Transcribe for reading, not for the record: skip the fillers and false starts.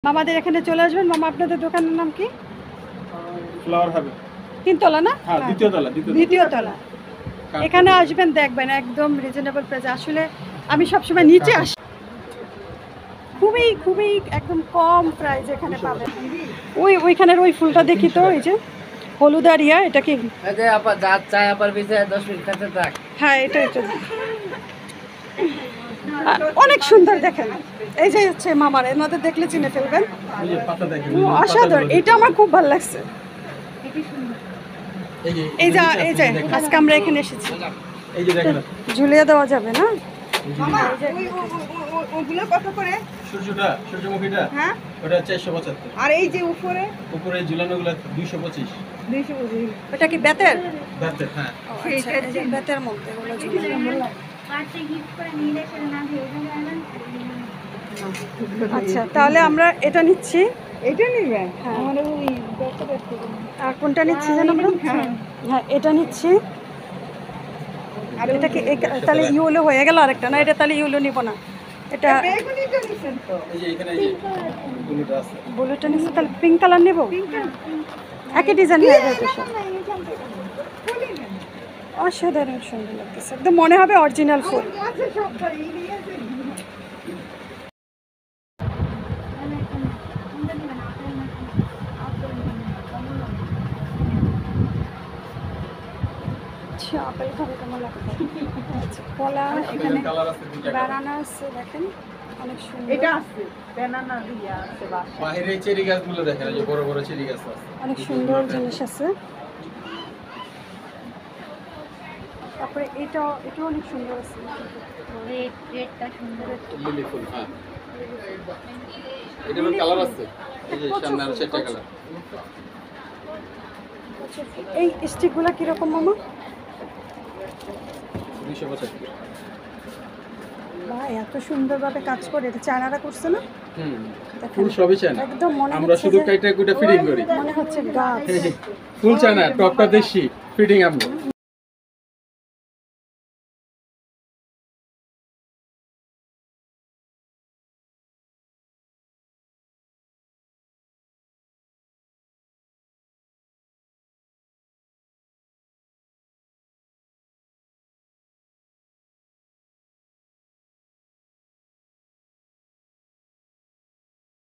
মামাদের এখানে চলে আসবেন। মামা আপনাদের দোকানের নাম কি? ফ্লাওয়ার হাবে। তিনতলা না? হ্যাঁ, দ্বিতীয় তলা। এখানে আসবেন, দেখবেন একদম রিজনেবল প্রাইস। আসলে আমি সবসময় নিচে আসি, খুবই খুবই একদম কম প্রাইস এখানে পাবেন। ওইখানের ওই ফুলটা দেখি তো, এই যে হলুদারিয়া, এটা কি? হ্যাঁ, এটা অনেক সুন্দর দেখেন। এই যে হচ্ছে মামার, এনাদের দেখলে চিনে ফেলবেন। অসাধারণ, এটা আমার খুব ভালো লাগছে। এই যে আজকে আমরা এখানে এসেছি, ঝুলিয়ে দেওয়া যাবে না? ওগুলো কত করে? সূর্যমুখীটা হ্যাঁ, ওটা 475। আর এই যে উপরে ঝুলানোগুলো 225। 225। ওটা কি বেতের? বেতের, হ্যাঁ। আচ্ছা, এই যে বেতের মধ্যে ওগুলো ঝুলানো। আচ্ছা, তাহলে আমরা এটা নিচ্ছি। এটা নিবেন? হ্যাঁ। আমার ওই আর কোনটা নিচ্ছি জানো আমরা? হ্যাঁ, এটা নিচ্ছি। আর এটা কি তাহলে ইউলো হয়ে গেল আরেকটা? না, এটা তাহলে ইউলো নিব না, এটা বেগুনিটা নিছেন তো? এই যে এখানে এই যে ব্লুটা আছে। ব্লুটা নিচ্ছি। তাহলে পিঙ্ক কালার নেব, একই ডিজাইন হয়ে যাবে সব। অসাধারণ সুন্দর লাগতেছে, একদম মনে হবে অরিজিনাল ফুল। আছে সব ভাই, এই নিয়ে আছে। আচ্ছা, আপেল খাবে কেমন লাগবে? আচ্ছা, কলা এখানে, কালার আছে দুইটা। বানানা আছে, দেখেন অনেক সুন্দর। এটা আছে ব্যানানা দিয়া আছে বাসা। বাইরে চেরি গাছগুলো দেখেন, এই যে বড় বড় চেরি গাছ আছে। অনেক সুন্দর জিনিস আছে। তারপরে এটাও অনেক সুন্দর আছে। রেডটা সুন্দর। লিলি ফুল, হ্যাঁ। এটার কালার আছে, এই যে সামনে আর সেটা কালার। এই স্টিকগুলো কিরকম মামা? 275। ভাই, এত সুন্দরভাবে কাজ করে, এটা চায়নারা করছে না? ফুল সবই চায় না, একদম মনে আমরা হচ্ছে শুধু যে কাইটা কুইটা ফিটিং করি। মনে হচ্ছে গাছ। ফুল চায় না, টপটা দেশি ফিটিং আমরা।